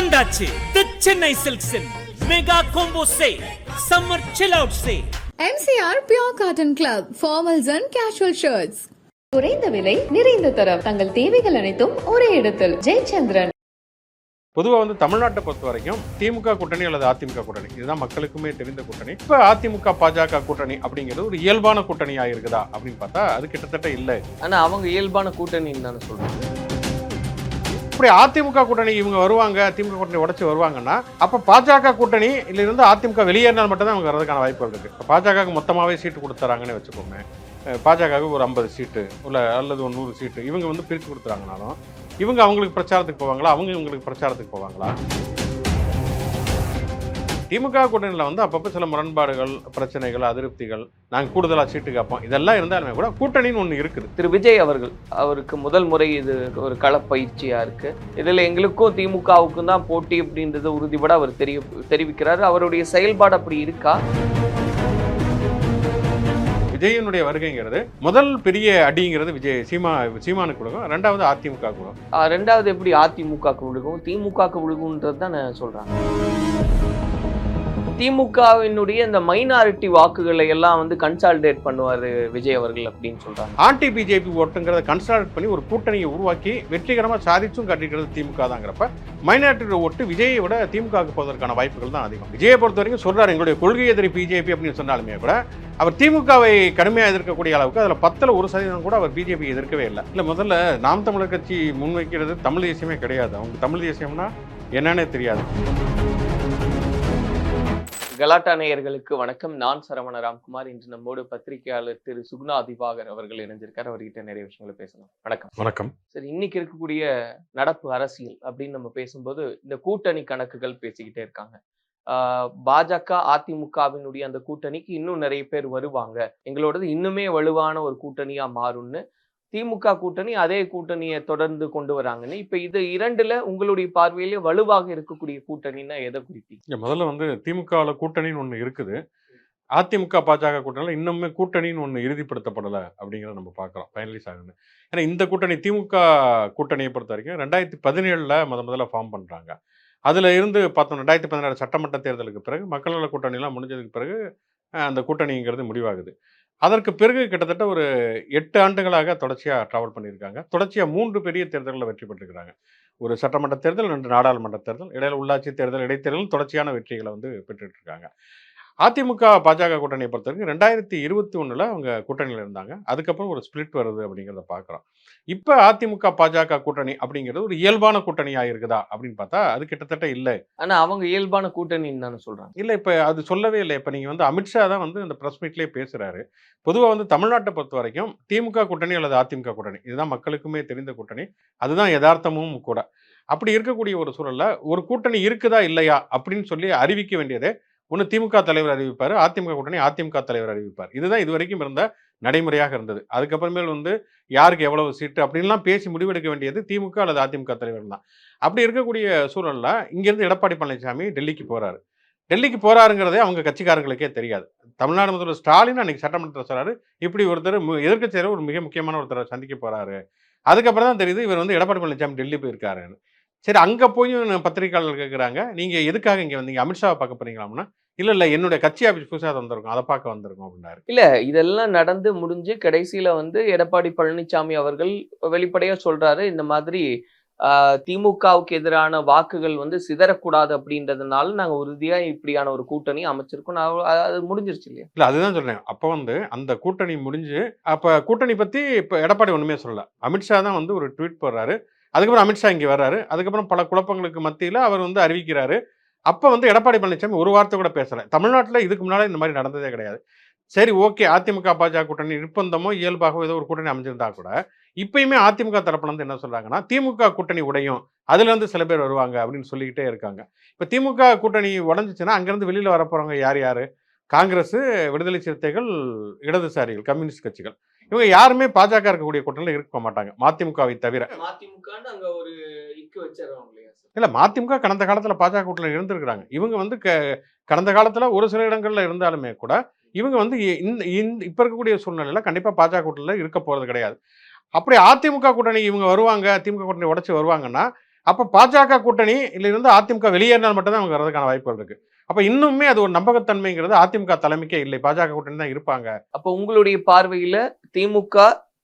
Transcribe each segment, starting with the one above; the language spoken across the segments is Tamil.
வந்தாச்சு தி சென்னை சில்க்ஸின் mega combo sale, summer chill out sale. MCR Pure Cotton Club, formals and casual shirts. குறைந்த விலை நிறைந்த தரம், தங்கள் தேவைகள் அனைத்தும் ஒரே இடத்தில். ஜெயச்சந்திரன். பொதுவாக தமிழ்நாட்டை பொறுத்த வரைக்கும் திமுக கூட்டணி அல்லது அதிமுக கூட்டணி இதுதான் மக்களுக்குமே தெரிந்த கூட்டணி. இப்போ அதிமுக பாஜக கூட்டணி அப்படிங்கிறது ஒரு இயல்பான கூட்டணியா இருக்குதா அப்படின்னு பார்த்தா அது கிட்டத்தட்ட இல்லை. ஆனா அவங்க இயல்பான கூட்டணின்னு தானே சொல்றாங்க. இப்படி அதிமுக கூட்டணி இவங்க வருவாங்க, திமுக கூட்டணி உடச்சி வருவாங்கன்னா அப்ப பாஜக கூட்டணி இருந்து அதிமுக வெளியேறினால் மட்டும்தான் அவங்க வர்றதுக்கான வாய்ப்புகள் இருக்கு. பாஜகவுக்கு மொத்தமாவே சீட்டு கொடுத்துறாங்கன்னு வச்சுக்கோங்க. பாஜகவுக்கு ஒரு 50 சீட்டு அல்லது ஒரு 100 சீட்டு இவங்க பிரித்து கொடுத்துறாங்கனாலும் இவங்க அவங்களுக்கு பிரச்சாரத்துக்கு போவாங்களா, அவங்க இவங்களுக்கு பிரச்சாரத்துக்கு போவாங்களா? திமுக கூட்டணியில் அப்பப்போ சில முரண்பாடுகள், பிரச்சனைகள், அதிருப்திகள், நாங்கள் கூடுதலாக சீட்டு கேட்போம், இதெல்லாம் இருந்தாலுமே கூட கூட்டணின்னு ஒன்று இருக்குது. திரு விஜய் அவருக்கு முதல் முறை இது ஒரு களப்பயிற்சியா இருக்கு. இதுல எங்களுக்கும் திமுகவுக்கும் தான் போட்டி அப்படின்றத உறுதிபட அவர் தெரிவிக்கிறாரு. அவருடைய செயல்பாடு அப்படி இருக்கா? விஜயனுடைய வருகைங்கிறது முதல் பெரிய அடிங்கிறது சீமானுக்கு கொடுக்கும், ரெண்டாவது அதிமுக கொடுக்கும். ரெண்டாவது எப்படி அதிமுகவுக்கு விழுகும், திமுகவுக்கு விழுகும்ன்றது தான் நான் சொல்றேன். திமுகவினுடைய இந்த மைனாரிட்டி வாக்குகளை எல்லாம் கன்சாலிடேட் பண்ணுவாரு விஜய் அவர்கள் அப்படின்னு சொல்றாங்க. ஆன்டி பிஜேபி ஓட்டுங்கிறத கன்சாலிடேட் பண்ணி ஒரு கூட்டணியை உருவாக்கி வெற்றிகரமா சாதிச்சும் காட்டிக்கிறது திமுக தாங்கிறப்ப மைனாரிட்டி ஓட்டு விஜயை விட திமுகவுக்கு போவதற்கான வாய்ப்புகள் தான் அதிகம். விஜயை பொறுத்த வரைக்கும் சொல்றாரு எங்களுடைய கொள்கை எதிரி பிஜேபி அப்படின்னு சொன்னாலுமே கூட அவர் திமுகவை கடுமையாக எதிர்க்கக்கூடிய அளவுக்கு அதில் 10% 1% கூட அவர் பிஜேபி எதிர்க்கவே இல்லை. இல்லை, முதல்ல நாம் தமிழர் கட்சி முன்வைக்கிறது தமிழ் தேசியமே கிடையாது. அவங்க தமிழ் தேசியம்னா என்னன்னே தெரியாது. கலாட்டா நேயர்களுக்கு வணக்கம். நான் சரவண ராம்குமார். இன்று நம்மோடு பத்திரிகையாளர் திரு சுகுணா திவாகர் அவர்கள் இணைஞ்சிருக்காரு. அவர்கிட்ட நிறைய விஷயங்களை பேசலாம். வணக்கம். வணக்கம். சரி, இன்னைக்கு இருக்கக்கூடிய நடப்பு அரசியல் அப்படின்னு நம்ம பேசும்போது இந்த கூட்டணி கணக்குகள் பேசிக்கிட்டே இருக்காங்க. பாஜக அதிமுகவினுடைய அந்த கூட்டணிக்கு இன்னும் நிறைய பேர் வருவாங்க, எங்களோடது இன்னுமே வலுவான ஒரு கூட்டணியா மாறும்னு. திமுக கூட்டணி அதே கூட்டணியை தொடர்ந்து கொண்டு வராங்கன்னு. இப்ப இது இரண்டுல உங்களுடைய பார்வையிலே வலுவாக இருக்கக்கூடிய கூட்டணின்னா எதை குறிப்பீங்க? முதல்ல திமுகவில் கூட்டணின்னு ஒன்று இருக்குது. அதிமுக பாஜக கூட்டணியில் இன்னுமே கூட்டணின்னு ஒன்று இறுதிப்படுத்தப்படலை அப்படிங்கிறத நம்ம பார்க்குறோம், ஃபைனலைஸ் ஆகுது. ஏன்னா இந்த கூட்டணி திமுக கூட்டணியை பொறுத்த வரைக்கும் 2017 முதல்ல ஃபார்ம் பண்ணுறாங்க. அதில் இருந்து பார்த்தோம் 2016 சட்டமன்ற தேர்தலுக்கு பிறகு மக்கள் நல கூட்டணிலாம் முடிஞ்சதுக்கு பிறகு அந்த கூட்டணிங்கிறது முடிவாகுது. அதற்கு பிறகு கிட்டத்தட்ட ஒரு 8 ஆண்டுகளாக தொடர்ச்சியாக ட்ராவல் பண்ணியிருக்காங்க. தொடர்ச்சியாக 3 பெரிய தேர்தல்களில் வெற்றி பெற்றிருக்கிறாங்க. ஒரு சட்டமன்ற தேர்தல், 2 நாடாளுமன்ற தேர்தல், இடையில உள்ளாட்சி தேர்தல், இடைத்தேர்தல், தொடர்ச்சியான வெற்றிகளை பெற்றுட்டு இருக்காங்க. அதிமுக பாஜக கூட்டணியை பொறுத்த வரைக்கும் 2021 அவங்க கூட்டணியில் இருந்தாங்க. அதுக்கப்புறம் ஒரு ஸ்பிளிட் வருது அப்படிங்கிறத பார்க்குறோம். இப்போ அதிமுக பாஜக கூட்டணி அப்படிங்கிறது ஒரு இயல்பான கூட்டணியாக இருக்குதா அப்படின்னு பார்த்தா அது கிட்டத்தட்ட இல்லை. ஆனா அவங்க இயல்பான கூட்டணின்னு தானே சொல்றாங்க. இல்லை, இப்போ அது சொல்லவே இல்லை. இப்போ நீங்கள் அமித்ஷா தான் இந்த ப்ரெஸ் மீட்லேயே பேசுகிறாரு. பொதுவாக தமிழ்நாட்டை பொறுத்த வரைக்கும் திமுக கூட்டணி அல்லது அதிமுக கூட்டணி இதுதான் மக்களுக்குமே தெரிந்த கூட்டணி, அதுதான் யதார்த்தமும் கூட. அப்படி இருக்கக்கூடிய ஒரு சூழலில் ஒரு கூட்டணி இருக்குதா இல்லையா அப்படின்னு சொல்லி அறிவிக்க வேண்டியதே ஒன்று திமுக தலைவர் அறிவிப்பார், அதிமுக கூட்டணி அதிமுக தலைவர் அறிவிப்பார். இதுதான் இது வரைக்கும் இருந்த நடைமுறையாக இருந்தது. அதுக்கப்புறமேல் யாருக்கு எவ்வளவு சீட்டு அப்படின்லாம் பேசி முடிவெடுக்க வேண்டியது திமுக அல்லது அதிமுக தலைவர் தான். அப்படி இருக்கக்கூடிய சூழலில் இங்கேருந்து எடப்பாடி பழனிசாமி டெல்லிக்கு போகிறாரு. டெல்லிக்கு போகிறாருங்கிறதே அவங்க கட்சிக்காரர்களுக்கே தெரியாது. தமிழ்நாடு முதல்வர் ஸ்டாலின் அன்னைக்கு சட்டமன்றத்தில் சொல்கிறாரு, இப்படி ஒருத்தர் எதிர்க்கட்சியர் ஒரு மிக முக்கியமான ஒருத்தரை சந்திக்க போகிறாரு. அதுக்கப்புறம் தான் தெரியுது இவர் எடப்பாடி பழனிசாமி டெல்லி போயிருக்காருன்னு. சரி, அங்கே போய் பத்திரிகையாளர்கள் கேட்குறாங்க, நீங்கள் எதுக்காக இங்கே வந்தீங்க, அமித்ஷாவை பார்க்க போறீங்களாம்னா, இல்லை என்னுடைய கட்சி ஆஃபீஸ் புதுசாக வந்திருக்கோம், அதை பார்க்க வந்திருக்கோம் அப்படின்னாரு. இல்லை, இதெல்லாம் நடந்து முடிஞ்சு கடைசியில் எடப்பாடி பழனிசாமி அவர்கள் வெளிப்படையாக சொல்கிறாரு, இந்த மாதிரி திமுகவுக்கு எதிரான வாக்குகள் சிதறக்கூடாது அப்படின்றதுனால நாங்கள் உறுதியாக இப்படியான ஒரு கூட்டணி அமைச்சிருக்கோம். அது முடிஞ்சிருச்சு இல்லையா? இல்லை, அதுதான் சொல்கிறேன். அப்போ அந்த கூட்டணி முடிஞ்சு அப்போ கூட்டணி பற்றி இப்போ எடப்பாடி ஒன்றுமே சொல்லலை. அமித்ஷா தான் ஒரு ட்வீட் போடுறாரு. அதுக்கப்புறம் அமித்ஷா இங்கே வர்றாரு. அதுக்கப்புறம் பல குழப்பங்களுக்கு மத்தியில் அவர் அறிவிக்கிறாரு. அப்போ எடப்பாடி பழனிசாமி ஒரு வார்த்தை கூட பேசலை. தமிழ்நாட்டில் இதுக்கு முன்னால் இந்த மாதிரி நடந்ததே கிடையாது. சரி, ஓகே, அதிமுக பாஜக கூட்டணி நிர்பந்தமோ இயல்பாகவோ ஏதோ ஒரு கூட்டணி அமைஞ்சிருந்தா கூட இப்பயுமே அதிமுக தரப்புல என்ன சொல்றாங்கன்னா திமுக கூட்டணி உடையும், அதுலேருந்து சில பேர் வருவாங்க அப்படின்னு சொல்லிக்கிட்டே இருக்காங்க. இப்போ திமுக கூட்டணி உடஞ்சிச்சுன்னா அங்கேருந்து வெளியில் வரப்போறவங்க யார் யார்? காங்கிரஸ், விடுதலை சிறுத்தைகள், இடதுசாரிகள், கம்யூனிஸ்ட் கட்சிகள், இவங்க யாருமே பாஜக இருக்கக்கூடிய கூட்டணியில் இருக்க மாட்டாங்க, மதிமுகவை தவிர. இல்ல, மதிமுக கடந்த காலத்துல பாஜக கூட்டணியில் இருந்திருக்கிறாங்க. இவங்க கடந்த காலத்துல ஒரு சில இடங்கள்ல இருந்தாலுமே கூட இவங்க இப்ப இருக்கக்கூடிய சூழ்நிலையில கண்டிப்பா பாஜக கூட்டணியில் இருக்க போறது கிடையாது. அப்படி அதிமுக கூட்டணி இவங்க வருவாங்க, திமுக கூட்டணி உடைச்சு வருவாங்கன்னா அப்போ பாஜக கூட்டணி இருந்து அதிமுக வெளியேறினால் மட்டும்தான் அவங்க வர்றதுக்கான வாய்ப்புகள் இருக்கு. அப்ப இன்னுமே அது ஒரு நம்பகத்தன்மைங்கிறது அதிமுக தலைமைக்கே இல்லை. பாஜக கூட்டணி தான் இருப்பாங்க. அப்ப உங்களுடைய பார்வையில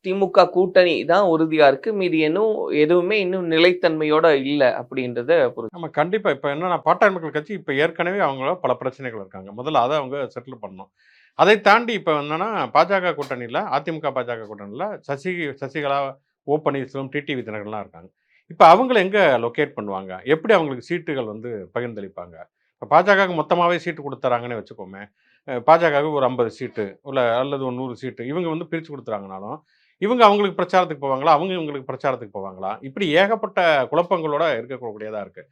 திமுக கூட்டணி தான் உறுதியா இருக்கு, மீதி எதுவுமே இன்னும் நிலைத்தன்மையோட இல்ல அப்படின்றத புரிஞ்சு. நம்ம கண்டிப்பா இப்ப என்னன்னா பாட்டாளி மக்கள் கட்சி இப்ப ஏற்கனவே அவங்க பல பிரச்சனைகள் இருக்காங்க. முதல்ல அதை அவங்க செட்டில் பண்ணணும். அதை தாண்டி இப்ப என்னன்னா பாஜக கூட்டணியில அதிமுக பாஜக கூட்டணியில சசிகலா, ஓ பன்னீர்செல்வம், டிடிவி தினகரன்லாம் இருக்காங்க. இப்ப அவங்கள எங்க லொக்கேட் பண்ணுவாங்க? எப்படி அவங்களுக்கு சீட்டுகள் வந்து பகிர்ந்தளிப்பாங்க? இப்போ பாஜகவுக்கு மொத்தமாகவே சீட்டு கொடுத்துறாங்கன்னு வச்சுக்கோமே. பாஜகவுக்கு ஒரு 50 சீட்டு அல்லது ஒரு 100 சீட்டு இவங்க வந்து பிரித்து கொடுத்துறாங்கனாலும் இவங்க அவங்களுக்கு பிரச்சாரத்துக்கு போவாங்களா, அவங்க இவங்களுக்கு பிரச்சாரத்துக்கு போவாங்களா, இப்படி ஏகப்பட்ட குழப்பங்களோட இருக்கக்கூடியதாக இருக்குது.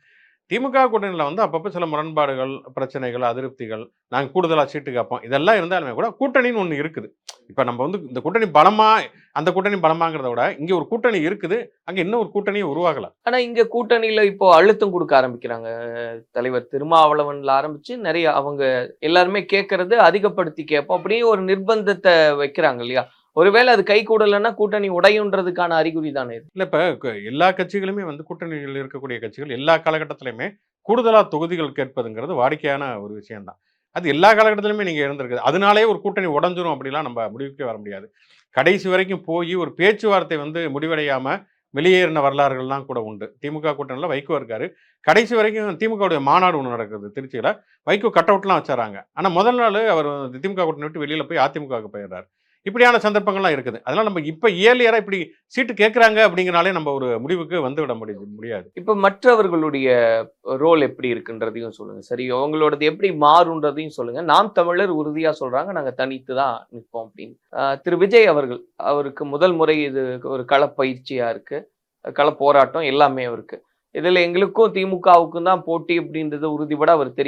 திமுக கூட்டணியில் வந்து அப்பப்போ சில முரண்பாடுகள், பிரச்சனைகள், அதிருப்திகள், நாங்கள் கூடுதலாக சீட்டு கேட்போம், இதெல்லாம் இருந்தாலுமே கூட கூட்டணின்னு ஒன்று இருக்குது. இப்போ நம்ம வந்து இந்த கூட்டணி பலமா, அந்த கூட்டணி பலமாங்கிறத விட இங்கே ஒரு கூட்டணி இருக்குது, அங்கே இன்னும் ஒரு கூட்டணியை உருவாகலை. ஆனா இங்க கூட்டணியில இப்போ அழுத்தம் கொடுக்க ஆரம்பிக்கிறாங்க. தலைவர் திருமாவளவன்ல ஆரம்பிச்சு நிறைய அவங்க எல்லாருமே கேட்கறது அதிகப்படுத்தி கேட்போம் அப்படியே ஒரு நிர்பந்தத்தை வைக்கிறாங்க இல்லையா? ஒருவேளை அது கை கூடலைன்னா கூட்டணி உடையுன்றதுக்கான அறிகுறி தானே இது? இல்லை இப்போ எல்லா கட்சிகளுமே வந்து கூட்டணியில் இருக்கக்கூடிய கட்சிகள் எல்லா காலகட்டத்திலையுமே கூடுதலாக தொகுதிகள் கேட்பதுங்கிறது வாடிக்கையான ஒரு விஷயம்தான். அது எல்லா காலகட்டத்திலுமே நீங்கள் இருந்திருக்குது. அதனாலே ஒரு கூட்டணி உடஞ்சிரும் அப்படிலாம் நம்ம முடிவுக்கே வர முடியாது. கடைசி வரைக்கும் போய் ஒரு பேச்சுவார்த்தை வந்து முடிவடையாமல் வெளியேறின வரலாறுகள்லாம் கூட உண்டு. திமுக கூட்டணியில் வைகோ இருக்காரு. கடைசி வரைக்கும் திமுகவுடைய மாநாடு ஒன்று நடக்குது திருச்சியில். வைகோ கட் அவுட்லாம் வச்சாராங்க. ஆனால் முதல் நாள் அவர் திமுக கூட்டணி விட்டு வெளியில் போய் அதிமுகவுக்கு போயிடுறாரு. இப்படியான சந்தர்ப்பங்கள்லாம் இருக்குது. அதனால் நம்ம இப்போ இயர்லியராக இப்படி சீட்டு கேட்குறாங்க அப்படிங்கிறனாலே நம்ம ஒரு முடிவுக்கு வந்து விட முடியாது. இப்போ மற்றவர்களுடைய ரோல் எப்படி இருக்குன்றதையும் சொல்லுங்க. சரி, அவங்களோடது எப்படி மாறுன்றதையும் சொல்லுங்க. நாம் தமிழர் உறுதியா சொல்றாங்க, நாங்க தனித்து தான் நிற்போம் அப்படின்னு. திரு விஜய் அவருக்கு முதல் முறை இது ஒரு களப்பயிற்சியா இருக்கு, கள போராட்டம் எல்லாமே அவருக்கு. இதுல எங்களுக்கும் திமுகவுக்கும் தான் போட்டி அப்படின்றத உறுதிபட அவர்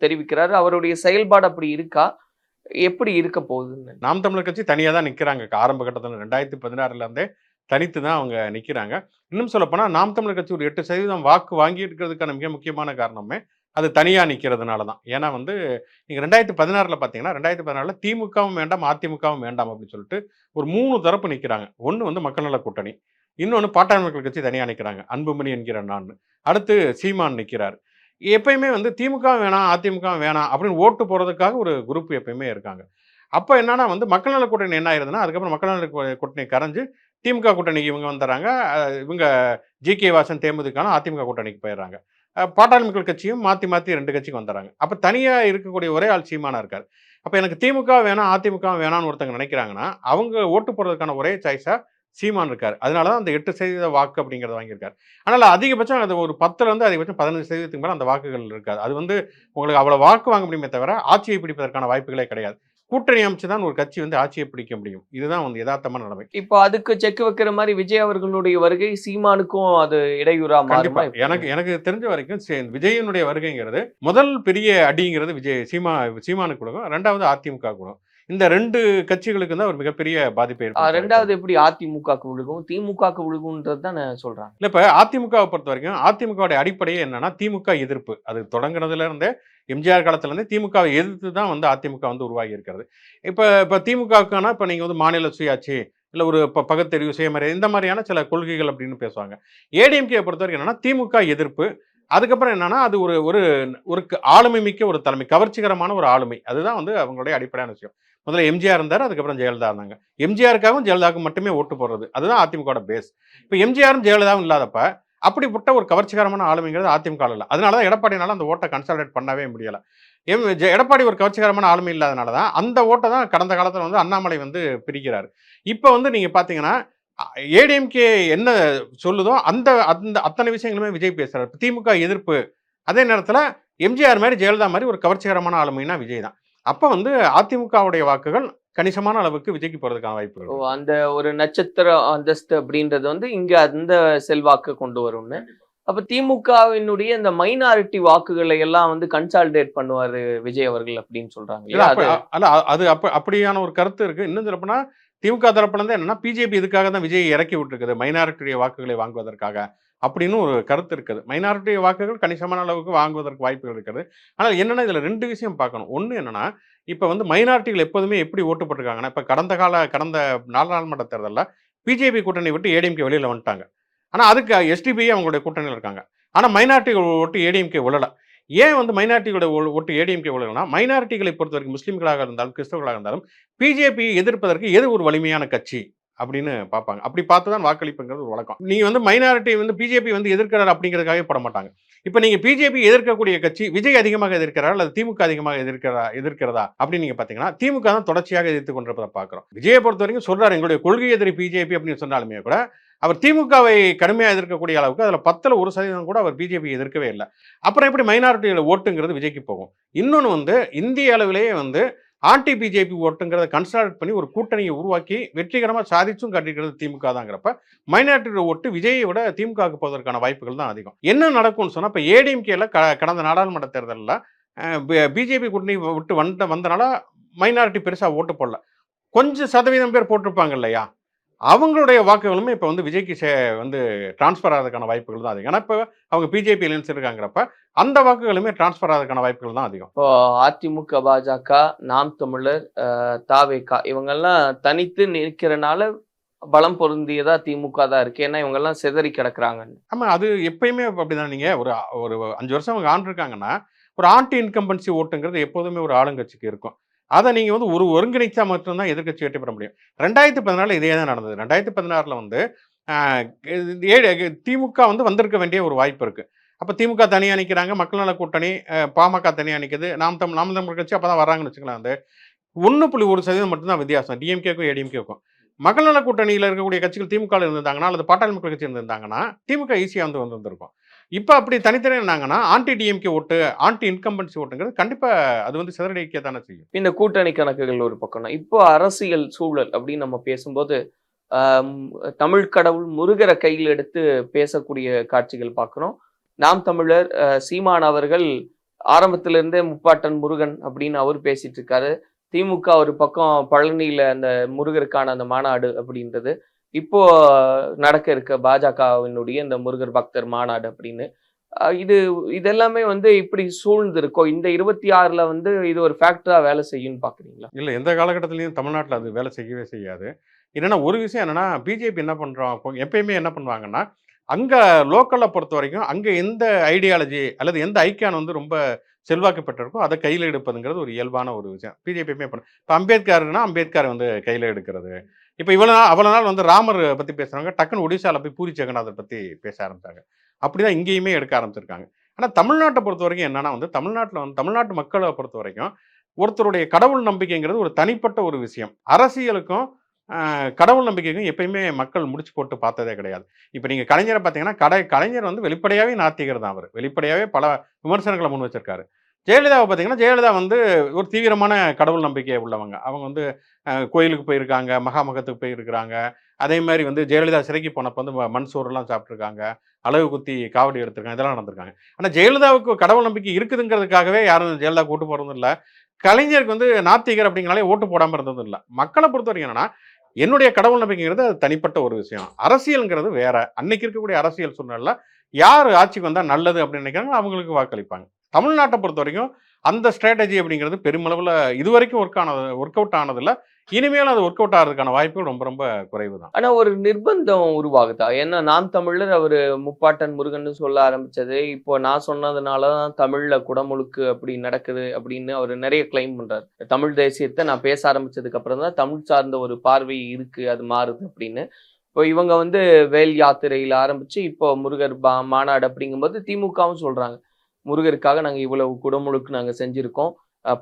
தெரிவிக்கிறாரு. அவருடைய செயல்பாடு அப்படி இருக்கா, எப்படி இருக்க போகுதுன்னு? நாம் தமிழர் கட்சி தனியாக தான் நிற்கிறாங்க. ஆரம்ப கட்டத்தில் 2016 தனித்து தான் அவங்க நிற்கிறாங்க. இன்னும் சொல்லப்போனால் நாம் தமிழர் கட்சி ஒரு 8% வாக்கு வாங்கி இருக்கிறதுக்கான மிக முக்கியமான காரணமே அது தனியாக நிற்கிறதுனால தான். ஏன்னா வந்து நீங்கள் 2016 பார்த்தீங்கன்னா 2016 திமுகவும் வேண்டாம், அதிமுகவும் வேண்டாம் அப்படின்னு சொல்லிட்டு ஒரு 3 தரப்பு நிற்கிறாங்க. ஒன்று வந்து மக்கள் நல கூட்டணி, இன்னொன்று பாட்டாளி மக்கள் கட்சி தனியாக நிற்கிறாங்க, அன்புமணி என்கிற நான், அடுத்து சீமான் நிற்கிறார். எப்பயுமே வந்து திமுக வேணாம், அதிமுக வேணாம் அப்படின்னு ஓட்டு போகிறதுக்காக ஒரு குரூப் எப்பயுமே இருக்காங்க. அப்போ என்னன்னா வந்து மக்கள் நல கூட்டணி என்ன ஆயிருதுன்னா, அதுக்கப்புறம் மக்கள் நல கூட்டணி கரைஞ்சு திமுக கூட்டணிக்கு இவங்க வந்துடுறாங்க. இவங்க ஜி.கே. வாசன் தேமுதிகான அதிமுக கூட்டணிக்கு போயிடுறாங்க. பாட்டாளி மக்கள் கட்சியும் மாற்றி மாற்றி 2 கட்சிக்கு வந்துடுறாங்க. அப்போ தனியாக இருக்கக்கூடிய ஒரே ஆள் சீமானா இருக்கார். அப்போ எனக்கு திமுக வேணாம், அதிமுக வேணான்னு ஒருத்தங்க நினைக்கிறாங்கன்னா அவங்க ஓட்டு போடுறதுக்கான ஒரே சாய்ஸாக சீமான் இருக்கார். அதனால தான் அந்த 8% வாக்கு அப்படிங்கிறத வாங்கியிருக்காரு. ஆனால் அதிகபட்சம் அது ஒரு 10 அதிகபட்சம் 15% மேலே அந்த வாக்குகள் இருக்காது. அது வந்து உங்களுக்கு அவ்வளோ வாக்கு வாங்க முடியுமே தவிர ஆட்சியை பிடிப்பதற்கான வாய்ப்புகளே கிடையாது. கூட்டணி அமைச்சு தான் ஒரு கட்சி வந்து ஆட்சியை பிடிக்க முடியும். இதுதான் வந்து யதார்த்தமான நிலைமை. இப்போ அதுக்கு செக் வைக்கிற மாதிரி விஜய் அவர்களுடைய வருகை சீமானுக்கும் அது இடையூறா மாறுமா? எனக்கு தெரிஞ்ச வரைக்கும் விஜயனுடைய வருகைங்கிறது முதல் பெரிய அடிங்கிறது சீமானுக்கு கொடுக்கும், 2வது அதிமுக கொடுக்கும். இந்த 2 கட்சிகளுக்கு தான் ஒரு மிகப்பெரிய பாதிப்பை ஏற்படும். 2வது எப்படி அதிமுகக்கு விழுகும், திமுகக்கு விழுகும்ன்றது தான் சொல்றாங்க. இல்ல இப்ப அதிமுகவை பொறுத்த வரைக்கும் அதிமுகவுடைய அடிப்படையே என்னன்னா திமுக எதிர்ப்பு. அது தொடங்குறதுல இருந்தே எம்ஜிஆர் காலத்துல இருந்தே திமுகவை எதிர்த்து தான் வந்து அதிமுக வந்து உருவாகி இருக்கிறது. இப்ப திமுகவுக்கான இப்ப நீங்க வந்து மாநில சுயாட்சி இல்ல ஒரு பகுத்தறிவு சுயமரியாதை இந்த மாதிரியான சில கொள்கைகள் அப்படின்னு பேசுவாங்க. ஏடிஎம்கே பொறுத்த வரைக்கும் என்னன்னா திமுக எதிர்ப்பு. அதுக்கப்புறம் என்னன்னா அது ஒரு ஒரு ஒரு ஆளுமை மிக்க ஒரு தலைமை, கவர்ச்சிகரமான ஒரு ஆளுமை. அதுதான் வந்து அவங்களுடைய அடிப்படையான விஷயம். முதல்ல எம்ஜிஆர் இருந்தார், அதுக்கப்புறம் ஜெயலலிதா இருந்தாங்க. எம்ஜிஆருக்காகவும் ஜெயலலிதாவுக்கும் மட்டுமே ஓட்டு போடுறது அதுதான் அதிமுக பேஸ். இப்போ எம்ஜிஆரும் ஜெயலலிதாவும் இல்லாதப்ப அப்படிப்பட்ட ஒரு கவர்ச்சிகரமான ஆளுமைங்கிறது அதிமுக இல்லை. அதனால தான் எடப்பாடினால அந்த ஓட்டை கன்சாலிடேட் பண்ணவே முடியல. எடப்பாடி ஒரு கவர்ச்சிகரமான ஆளுமை இல்லாதனால தான் அந்த ஓட்டை தான் கடந்த காலத்தில் வந்து அண்ணாமலை வந்து பிரிக்கிறார். இப்போ வந்து நீங்கள் பார்த்தீங்கன்னா ஏடிஎம்கே என்ன சொல்லுதோ அந்த அந்த அத்தனை விஷயங்களுமே விஜய் பேசுறாரு. திமுக எதிர்ப்பு, அதே நேரத்தில் எம்ஜிஆர் மாதிரி ஜெயலலிதா மாதிரி ஒரு கவர்ச்சிகரமான ஆளுமைனா விஜய் தான். அப்போ வந்து அதிமுகவுடைய வாக்குகள் கணிசமான அளவுக்கு விஜய்க்கு போறதுக்கான வாய்ப்பு. அந்த ஒரு நட்சத்திர அந்தஸ்து அப்படின்றது வந்து இங்க அந்த செல்வாக்கு கொண்டு வரும்னு. அப்ப திமுகவினுடைய இந்த மைனாரிட்டி வாக்குகளை எல்லாம் வந்து கன்சாலிடேட் பண்ணுவாரு விஜய் அவர்கள் அப்படின்னு சொல்றாங்க. அது அப்படியான ஒரு கருத்து இருக்கு. இன்னும் சொல்லப்போனா திமுக தரப்புல இருந்து என்னன்னா பிஜேபி இதுக்காக தான் விஜய் இறக்கி விட்டுருக்குது, மைனாரிட்டியுடைய வாக்குகளை வாங்குவதற்காக அப்படின்னு ஒரு கருத்து இருக்குது. மைனாரிட்டி வாக்குகள் கணிசமான அளவுக்கு வாங்குவதற்கு வாய்ப்புகள் இருக்குது. ஆனால் என்னன்னா இதில் 2 விஷயம் பார்க்கணும். ஒன்று என்னன்னா இப்போ வந்து மைனாரிட்டிகள் எப்போதுமே எப்படி ஓட்டு போட்டிருக்காங்கன்னா இப்போ கடந்த நாடாளுமன்ற தேர்தலில் பிஜேபி கூட்டணி விட்டு ஏடிஎம்கே வெளியில் வந்துட்டாங்க. ஆனால் அதுக்கு எஸ்டிபிஐ அவங்களுடைய கூட்டணியில் இருக்காங்க. ஆனால் மைனாரிட்டிகள் ஓட்டு ஏடிஎம்கே விழலை. ஏன் வந்து மைனாரிட்டிகளோட ஓட்டு ஏடிஎம்கே விழலைன்னா, மைனாரிட்டிகளை பொறுத்த வரைக்கும் முஸ்லீம்களாக இருந்தாலும் கிறிஸ்தவர்களாக இருந்தாலும் பிஜேபியை எதிர்ப்பதற்கு எது ஒரு வலிமையான கட்சி அப்படின்னு பார்ப்பாங்க. அப்படி பார்த்து தான் வாக்களிப்புங்கிறது ஒரு வழக்கம். நீங்க வந்து மைனாரிட்டி வந்து பிஜேபி வந்து எதிர்க்கிறார் அப்படிங்கிறதுக்காகவே போட மாட்டாங்க. இப்ப நீங்க பிஜேபி எதிர்க்கக்கூடிய கட்சி விஜய் அதிகமாக எதிர்க்கிறாரா அல்லது திமுக அதிகமாக எதிர்க்கிறதா அப்படின்னு நீங்க பாத்தீங்கன்னா திமுக தான் தொடர்ச்சியாக எதிர்த்து கொண்டிருப்பதை பார்க்கிறோம். விஜயை பொறுத்த வரைக்கும் சொல்றாரு எங்களுடைய கொள்கை எதிரி பிஜேபி அப்படின்னு சொன்னாலுமே கூட அவர் திமுகவை கடுமையாக எதிர்க்கக்கூடிய அளவுக்கு அதில் 10% கூட அவர் பிஜேபி எதிர்க்கவே இல்லை. அப்புறம் எப்படி மைனாரிட்டியோட ஓட்டுங்கிறது விஜய்க்கு போகும்? இன்னொன்று வந்து இந்திய அளவிலேயே வந்து ஆன்டி பிஜேபி ஓட்டுங்கிறத கன்சால்ட் பண்ணி ஒரு கூட்டணியை உருவாக்கி வெற்றிகரமாக சாதிச்சும் காட்டிக்கிறது திமுக தாங்கிறப்ப மைனாரிட்டியோட ஓட்டு விஜயை விட திமுகவுக்கு போவதற்கான வாய்ப்புகள் தான் அதிகம். என்ன நடக்கும்னு சொன்னால் இப்போ ஏடிஎம்கேல கடந்த நாடாளுமன்ற தேர்தலில் பிஜேபி கூட்டணி விட்டு வந்தனால மைனாரிட்டி பெருசாக ஓட்டு போடல. கொஞ்சம் சதவீதம் பேர் போட்டிருப்பாங்க இல்லையா, அவங்களுடைய வாக்குகளுமே இப்போ வந்து விஜய்க்கு வந்து டிரான்ஸ்ஃபர் ஆகிறதுக்கான வாய்ப்புகள் தான் அதிகம். ஏன்னா இப்போ அவங்க பிஜேபி அலையன்ஸ் இருக்காங்கிறப்ப அந்த வாக்குகளுமே டிரான்ஸ்ஃபர் ஆகிறதுக்கான வாய்ப்புகள் தான் அதிகம். இப்போ அதிமுக, பாஜக, நாம் தமிழர், தாவேகா இவங்கெல்லாம் தனித்து நிற்கிறனால பலம் பொருந்தியதா திமுக தான் இருக்கு. ஏன்னா இவங்கெல்லாம் சிதறி கிடக்குறாங்க. ஆமாம், அது எப்பயுமே அப்படிதான். நீங்கள் ஒரு 5 வருஷம் அவங்க ஆண்டிருக்காங்கன்னா ஒரு ஆன்டி இன்கம்பன்சி ஓட்டுங்கிறது எப்போதுமே ஒரு ஆளுங்கட்சிக்கு இருக்கும். அதை நீங்கள் வந்து ஒரு ஒருங்கிணைச்சா மட்டும்தான் எதிர்கட்சி வெற்றி பெற முடியும். 2014 இதே தான் நடந்தது. 2016 வந்து திமுக வந்து வந்திருக்க வேண்டிய ஒரு வாய்ப்பு இருக்குது. அப்போ திமுக தனியாக நிற்கிறாங்க, மக்கள் நல கூட்டணி, பாமக தனியாக நிற்குது, நாம் தமிழர் கட்சி அப்போ தான் வராங்கன்னு வச்சுக்கலாம். வந்து 1.1% மட்டும்தான் வித்தியாசம் டிஎம்கேக்கும் ஏடிஎம்கேக்கும். மக்கள் நல கூட்டணியில் இருக்கக்கூடிய கட்சிகள் திமுக இருந்திருந்தாங்கன்னா அல்லது பாட்டாளி மக்கள் கட்சி இருந்திருந்தாங்கன்னா திமுக ஈஸியாக வந்து வந்திருக்கும். இப்போ அப்படி தனித்தனியாக இருந்தாங்கன்னா ஆன்டி டிஎம்கே ஓட்டு, ஆன்டி இன்கம்பன்சி ஓட்டுங்கிறது கண்டிப்பாக அது வந்து சிதறடிக்க தானே செய்யும். இந்த கூட்டணி கணக்குகள் ஒரு பக்கம். இப்போ அரசியல் சூழல் அப்படின்னு நம்ம பேசும்போது தமிழ் கடவுள் முருகரை கையில் எடுத்து பேசக்கூடிய காட்சிகள் பார்க்குறோம். நாம் தமிழர் சீமான் அவர்கள் ஆரம்பத்திலிருந்தே முப்பாட்டன் முருகன் அப்படின்னு அவர் பேசிட்டு இருக்காரு. திமுக ஒரு பக்கம் பழனியில அந்த முருகருக்கான அந்த மாநாடு அப்படின்றது, இப்போ நடக்க இருக்க பாஜகவினுடைய இந்த முருகர் பக்தர் மாநாடு அப்படின்னு இதெல்லாமே வந்து இப்படி சூழ்ந்து இருக்கோ இந்த 26ல வந்து இது ஒரு ஃபேக்டரா வேலை செய்யும்னு பாக்குறீங்களா? இல்லை, எந்த காலகட்டத்திலையும் தமிழ்நாட்டில் அது வேலை செய்யவே செய்யாது. என்னன்னா ஒரு விஷயம் என்னன்னா பிஜேபி என்ன பண்றோம் எப்பயுமே என்ன பண்ணுவாங்கன்னா அங்க லோக்கலை பொறுத்த வரைக்கும் அங்க எந்த ஐடியாலஜி அல்லது எந்த ஐக்கியான் வந்து ரொம்ப செல்வாக்கு பெற்றிருக்கோ அதை கையில் எடுப்பதுங்கிறது ஒரு இயல்பான ஒரு விஷயம். பிஜேபியுமே பண்ண இப்போ அம்பேத்கர்னா அம்பேத்கர் வந்து கையில் எடுக்கிறது. இப்போ அவ்வளோ நாள் வந்து ராமர் பற்றி பேசுகிறவங்க டக்குன்னு ஒடிசாவில் போய் பூரி ஜெகநாதர் பற்றி பேச ஆரம்பித்தாங்க. அப்படி தான் இங்கேயுமே எடுக்க ஆரம்பிச்சிருக்காங்க. ஆனால் தமிழ்நாட்டை பொறுத்த வரைக்கும் என்னன்னா வந்து தமிழ்நாட்டில் வந்து தமிழ்நாட்டு மக்களை பொறுத்த வரைக்கும் ஒருத்தருடைய கடவுள் நம்பிக்கைங்கிறது ஒரு தனிப்பட்ட ஒரு விஷயம். அரசியலுக்கும் கடவுள் நம்பிக்கைக்கும் எப்பயுமே மக்கள் முடிச்சு போட்டு பார்த்ததே கிடையாது. இப்போ நீங்கள் கலைஞரை பார்த்தீங்கன்னா கலைஞர் வந்து வெளிப்படையாகவே நாத்திகர் தான். அவர் வெளிப்படையாகவே பல விமர்சனங்களை முன் வச்சிருக்காரு. ஜெயலலிதாவை பார்த்தீங்கன்னா ஜெயலலிதா வந்து ஒரு தீவிரமான கடவுள் நம்பிக்கை உள்ளவங்க. அவங்க வந்து கோயிலுக்கு போயிருக்காங்க, மகாமகத்துக்கு போயிருக்கிறாங்க. அதே மாதிரி வந்து ஜெயலலிதா சிறைக்கு போனப்போ வந்து மண் சோறுலாம் சாப்பிட்ருக்காங்க, அளவு குத்தி காவடி எடுத்திருக்காங்க, இதெல்லாம் நடந்திருக்காங்க. ஆனால் ஜெயலலிதாவுக்கு கடவுள் நம்பிக்கை இருக்குதுங்கிறதுக்காகவே யாரும் ஜெயலலிதா கூட்டு போகிறதும் இல்லை. கலைஞருக்கு வந்து நாத்திகர் அப்படிங்கிறனாலே ஓட்டு போடாமல் இருந்ததும் இல்லை. மக்களை பொறுத்த வரைக்கும் என்னன்னா என்னுடைய கடவுள் நம்பிக்கைங்கிறது அது தனிப்பட்ட ஒரு விஷயம். அரசியல்ங்கிறது வேற. அன்னைக்கு இருக்கக்கூடிய அரசியல் சூழ்நிலை யார் ஆட்சிக்கு வந்தால் நல்லது அப்படின்னு நினைக்கிறாங்க அவங்களுக்கு வாக்களிப்பாங்க. தமிழ்நாட்டை பொறுத்த வரைக்கும் அந்த ஸ்ட்ராட்டஜி அப்படிங்கிறது பெருமளவில் இதுவரைக்கும் ஒர்க் அவுட் ஆனதில்லை. இனிமேல் அது ஒர்க் அவுட் ஆகிறதுக்கான வாய்ப்புகள் ரொம்ப ரொம்ப குறைவு தான். ஆனா ஒரு நிர்பந்தம் உருவாகுதா? ஏன்னா நாம் தமிழர் அவர் முப்பாட்டன் முருகன் சொல்ல ஆரம்பிச்சது இப்போ நான் சொன்னதுனாலதான் தமிழ்ல குடமுழுக்கு அப்படி நடக்குது அப்படின்னு அவர் நிறைய கிளைம் பண்றாரு. தமிழ் தேசியத்தை நான் பேச ஆரம்பிச்சதுக்கு அப்புறம் தான் தமிழ் சார்ந்த ஒரு பார்வை இருக்கு, அது மாறுது அப்படின்னு. இப்போ இவங்க வந்து வேல் யாத்திரையில ஆரம்பிச்சு இப்போ முருகர் மாநாடு அப்படிங்கும்போது திமுகவும் சொல்றாங்க முருகருக்காக நாங்க இவ்வளவு குடமுழுக்கு நாங்க செஞ்சிருக்கோம்,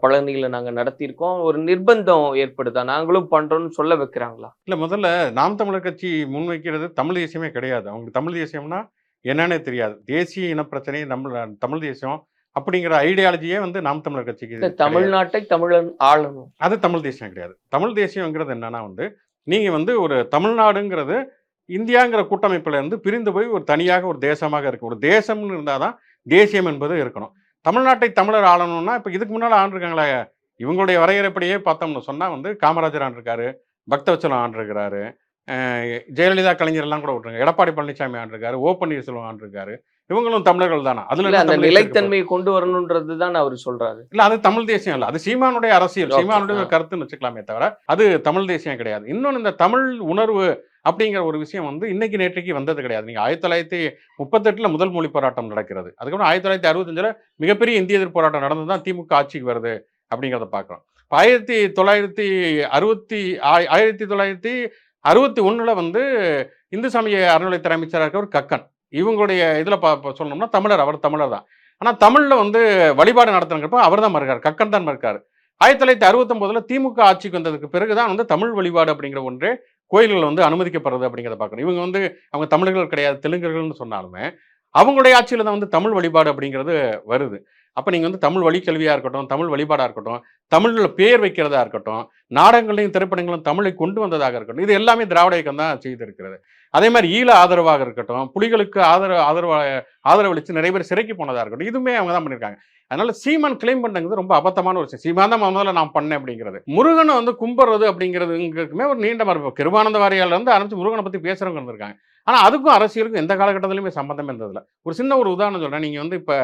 பழனியில நாங்க நடத்தியிருக்கோம். ஒரு நிர்பந்தம் ஏற்படுதா? நாங்களும் பண்றோம்னு சொல்ல வைக்கிறாங்களா? இல்ல, முதல்ல நாம் தமிழர் கட்சி முன்வைக்கிறது தமிழ் தேசியமே கிடையாது. அவங்களுக்கு தமிழ் தேசியம்னா என்னன்னே தெரியாது. தேசிய இனப்பிரச்சனை தமிழ் தேசியம் அப்படிங்கிற ஐடியாலஜியே வந்து நாம் தமிழர் கட்சிக்கு தமிழ்நாட்டை தமிழன் ஆளணும், அது தமிழ் தேசியம் கிடையாது. தமிழ் தேசியம்ங்கிறது என்னன்னா வந்து நீங்க வந்து ஒரு தமிழ்நாடுங்கிறது இந்தியாங்கிற கூட்டமைப்புல இருந்து பிரிந்து போய் ஒரு தனியாக ஒரு தேசமாக இருக்கு. ஒரு தேசம்னு இருந்தாதான் தேசியம் என்பது இருக்கணும். தமிழ்நாட்டை தமிழர் ஆளணும்னா இப்போ இதுக்கு முன்னால் ஆண்டிருக்காங்களே, இவங்களுடைய வரையறைப்படியே பார்த்தோம்னு சொன்னால் வந்து காமராஜர் ஆண்டிருக்காரு, பக்தவச்சலம் ஆண்டிருக்கிறாரு, ஜெயலலிதா கலைஞர்லாம் கூட விட்டுருங்க, எடப்பாடி பழனிசாமி ஆண்டிருக்காரு, ஓ பன்னீர்செல்வம் ஆண்டிருக்காரு. இவங்களும் தமிழர்கள் தானே. அதுல அந்த நிலைத்தன்மையை கொண்டு வரணும்ன்றது தான் அவர் சொல்றாரு. இல்ல, அது தமிழ் தேசியம் இல்லை, அது சீமானுடைய அரசியல், சீமானுடைய கருத்துன்னு வச்சுக்கலாமே தவிர அது தமிழ் தேசியம் கிடையாது. இன்னொன்று இந்த தமிழ் உணர்வு அப்படிங்கிற ஒரு விஷயம் வந்து இன்னைக்கு நேற்றைக்கு வந்தது கிடையாது. நீங்கள் 1938 முதல் மொழி போராட்டம் நடக்கிறது. அதுக்கப்புறம் 1965 மிகப்பெரிய இந்திய எதிர்ப்பு போராட்டம் நடந்து தான் திமுக ஆட்சிக்கு வருது அப்படிங்கிறத பார்க்குறோம். இப்போ 1961 வந்து இந்து சமய அறநிலையத்துறை அமைச்சராக இருக்கவர் கக்கன். இவங்களுடைய இதில் சொல்லணும்னா தமிழர், அவர் தமிழர் தான். ஆனால் தமிழில் வந்து வழிபாடு நடத்துறப்ப அவர் தான் மறுக்கார், கக்கன் தான் மறுக்கார். 1969 திமுக ஆட்சிக்கு வந்ததுக்கு பிறகுதான் வந்து தமிழ் வழிபாடு அப்படிங்கிற ஒன்றே கோயில்கள் வந்து அனுமதிக்கப்படுறது அப்படிங்கிறத பார்க்கணும். இவங்க வந்து அவங்க தமிழர்கள் கிடையாது, தெலுங்கர்கள்னு சொன்னாலுமே அவங்களுடைய ஆட்சியில் தான் வந்து தமிழ் வழிபாடு அப்படிங்கிறது வருது. அப்போ நீங்கள் வந்து தமிழ் வழி கல்வியாக இருக்கட்டும், தமிழ் வழிபாடாக இருக்கட்டும், தமிழில் பேர் வைக்கிறதா இருக்கட்டும், நாடகங்களையும் திரைப்படங்களும் தமிழை கொண்டு வந்ததாக இருக்கட்டும், இது எல்லாமே திராவிட இயக்கம் தான் செய்திருக்கிறது. அதே மாதிரி ஈழ ஆதரவாக இருக்கட்டும், புலிகளுக்கு ஆதரவளித்து நிறைய பேர் சிறைக்கு போனதாக இருக்கட்டும், இதுவுமே அவங்க தான் பண்ணியிருக்காங்க. அதனால சீமான் கிளைம் பண்ணுறது ரொம்ப அபத்தமான ஒரு விஷயம். சீமான் தான் முதல்ல நான் பண்ணேன் அப்படிங்கிறது. முருகனை வந்து கும்பிட்றது அப்படிங்கிறதுக்குமே ஒரு நீண்ட மரபு. கிருபானந்த வாரியால இருந்து ஆரம்பிச்சு முருகனை பற்றி பேசுகிறவங்க இருந்திருக்காங்க. ஆனால் அதுக்கும் அரசியலுக்கும் எந்த காலகட்டத்திலுமே சம்மந்தமே இருந்ததில்லை. ஒரு சின்ன ஒரு உதாரணம் சொல்கிறேன். நீங்கள் வந்து இப்போ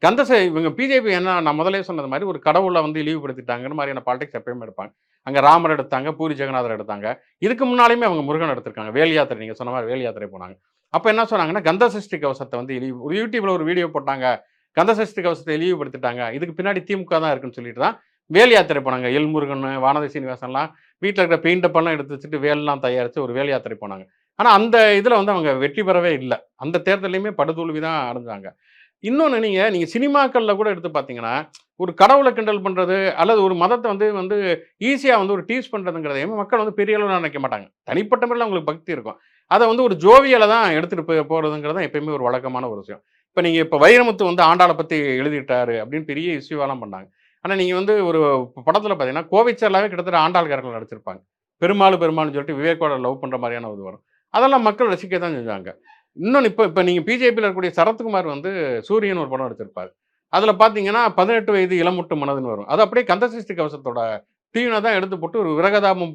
இவங்க பிஜேபி என்ன, நான் முதலே சொன்னது மாதிரி ஒரு கடவுளை வந்து இழிவுபடுத்திட்டாங்கன்னு மாதிரியான பாலிடிக்ஸ் எப்பயுமே எடுப்பாங்க. அங்கே ராமர் எடுத்தாங்க, பூரி ஜெகநாதர் எடுத்தாங்க. இதுக்கு முன்னாலேயுமே அவங்க முருகன் எடுத்திருக்காங்க. வேல் யாத்திரை, நீங்கள் சொன்ன மாதிரி வேல் யாத்திரை போனாங்க. அப்போ என்ன சொன்னாங்கன்னா, கந்த சஷ்டி கவசத்தை வந்து யூடியூப்ல ஒரு வீடியோ போட்டாங்க, கந்த சஷ்டி கவசத்தை இழிவுபடுத்திட்டாங்க, இதுக்கு பின்னாடி திமுக தான் இருக்குன்னு சொல்லிட்டு தான் வேல் யாத்திரை போனாங்க. எல் முருகன், வானதி சீனிவாசன்லாம் வீட்டில் இருக்கிற பெயிண்டப்பெல்லாம் எடுத்து வச்சுட்டு வேல்லாம் தயாரித்து ஒரு வேல் யாத்திரை போனாங்க. ஆனால் அந்த இதில் வந்து அவங்க வெற்றி பெறவே இல்லை. அந்த தேர்தலையுமே படுதோல்வி தான் அடைஞ்சாங்க. இன்னொன்று, நீங்கள் சினிமாக்களில் கூட எடுத்து பார்த்தீங்கன்னா, ஒரு கடவுளை கிண்டல் பண்ணுறது அல்லது ஒரு மதத்தை வந்து ஈஸியாக வந்து ஒரு டீஸ் பண்ணுறதுங்கிறதையுமே மக்கள் வந்து பெரிய அளவில் நினைக்க மாட்டாங்க. தனிப்பட்ட முறையில் அவங்களுக்கு பக்தி இருக்கும். அதை வந்து ஒரு ஜோவியலை தான் எடுத்துகிட்டு போகிறதுங்கிறது தான் எப்பயுமே ஒரு வழக்கமான ஒரு விஷயம். இப்போ வைரமுத்து வந்து ஆண்டாளை பற்றி எழுதிட்டாரு அப்படின்னு பெரிய இஷ்யூவெல்லாம் பண்ணாங்க. ஆனால் நீங்கள் வந்து ஒரு படத்தில் பார்த்தீங்கன்னா, கோவிச்சர்லாவே கிட்டத்தட்ட ஆண்டாள் கேரக்டர் நடிச்சிருப்பாங்க. பெருமாள்னு சொல்லிட்டு விவேக்கோட லவ் பண்ணுற மாதிரியான இது வரும். அதெல்லாம் மக்கள் ரசிக்க தான் செஞ்சாங்க. இன்னொன்று, இப்போ நீங்கள் பிஜேபியில் இருக்கக்கூடிய சரத்குமார் வந்து சூரியன் ஒரு படம் எடுத்திருப்பார். அதில் பார்த்தீங்கன்னா 18 வயது இளமுட்டு மனதுன்னு வரும். அது அப்படியே கந்தசஷ்டி கவசத்தோட தீவினை தான் எடுத்து போட்டு ஒரு விரகதாபம்